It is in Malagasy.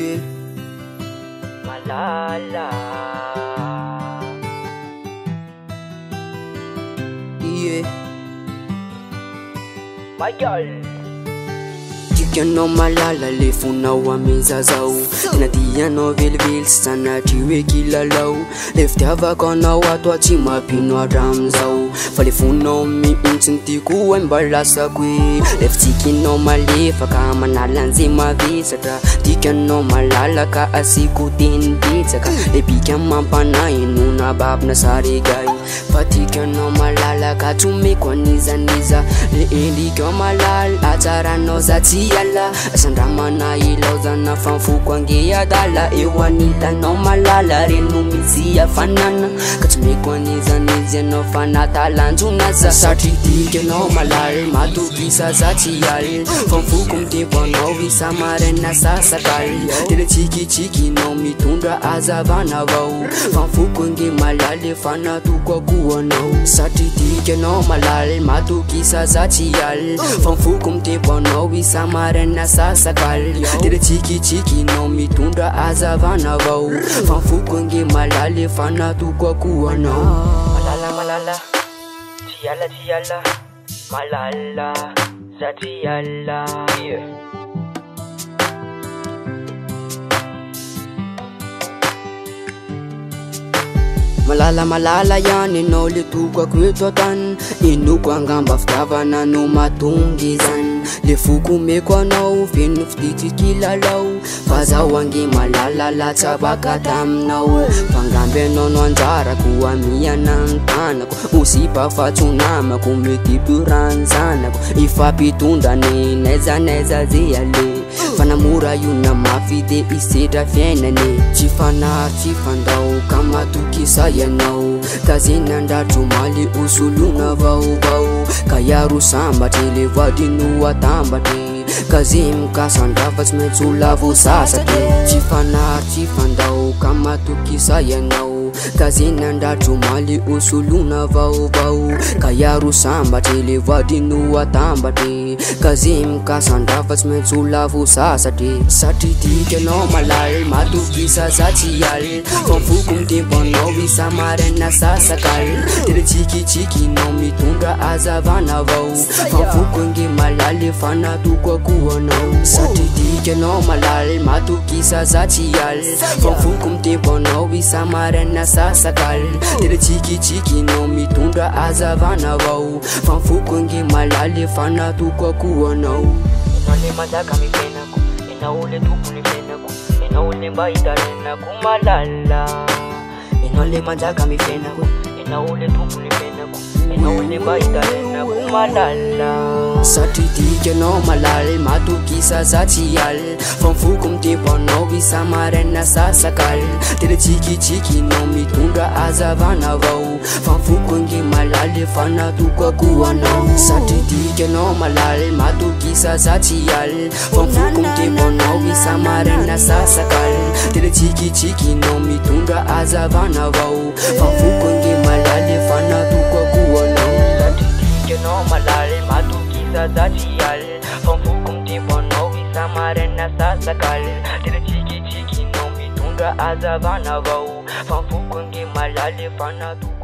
Yeah. Malala. Yeah. My girl. Tikanao malala le fonao amezazao tena dianao velively sy sanatry hoe kilalao le fitiavako anao ato tsy mampino hatramin'izao fa le fonao mihitsy ny tiako ay mba lasako hoe le fitsikinao malefaka manala an'izay mavesatra tikanao malala ka asiko teny betsaka le bika mampanahy nona babina saregay fa tikanao malala ka tsomeko anizaniza le elikao malala atsaranao za tsy ala sandramana ilaozana fanfoko ange adala eo anitanao malala reno misy hafanana ka tsy meko anizanizy anao fanatalanjona za satria tikanao malala matokisa za tsy ala fanfoko mitempo anao isa maraina sasakaly tena tsikitsikinao mitondra azavana avao fanfoko ange malala efa natoko ako anao satria tikanao malala matokisa za tsy ala fanfoko mitempo anao isa maraina sasakaly tena tsikitsikinao mitondra azavana avao fanfoko ange malala efa natoko ako anao malala tsy ala malala za tsy ala malala ihany enao le tokako eto antany enoko angamba fitiavana no mahatonga izany le foko meko anao feno fititsikilalao fa zaho ange malala latsabaka taminao fangamby anao no anjarako amiana ny tanako osipa fatsonamako mety piranzanako ifampitondra ny naizanaiza ze ale fanamora iona mafy de isedra fiainane tsy fanahy tsy fandao ka matokisa ianao ka ze nandratro maly osolona vaovao ka iaro sambatry le vadino atambatry ka ze mikasandrafa tsy maintsy olavo sasatry tsy fanahy tsy fandao ka matokisa ianao ka ze nandratro maly osolona vaovao ka iaro sambatry le vadino atambatry ka ze mikasandrafa tsy maintsy olavo sasatry satria tikanao malala matokisa za tsy ala fanfoko mitempo anao isa maraina sasakaly tena tsikitsikinao mitondra azavana avao fanfoko ange malala efa natoko ako anao satria tikanao malala matokisa za tsy ala fanfoko mitempo anao isa maraina sasakaly tena tsikitsikinao mitondra azavana avao fanfoko ange malala efa natoko ako anao enao le manjaka mifenako enao le tompony fenako enao le mba hitarenako malala enao le manjaka mifenako enao le tompony fenako enao le mba hitarenako malala satria tikanao malala matokisa za tsy ala fanfoko mitempo anao isa maraina sasakaly tena tsikitsikinao mitondra azavana avao fanfoko ange malala efa natoko ako anao satria tikanao malala matokisa za tsy ala fanfoko mitempo anao isa maraina sasakaly tena tsikitsikinao mitondra azavana avao fanfoko ange malala efa natoko ako anao satria tikanao malala matokisa za tsy ala fanfoko mitempo anao isa maraina sasakaly tena tsikitsikinao mitondra azavana avao fanfoko ange malala efa natoko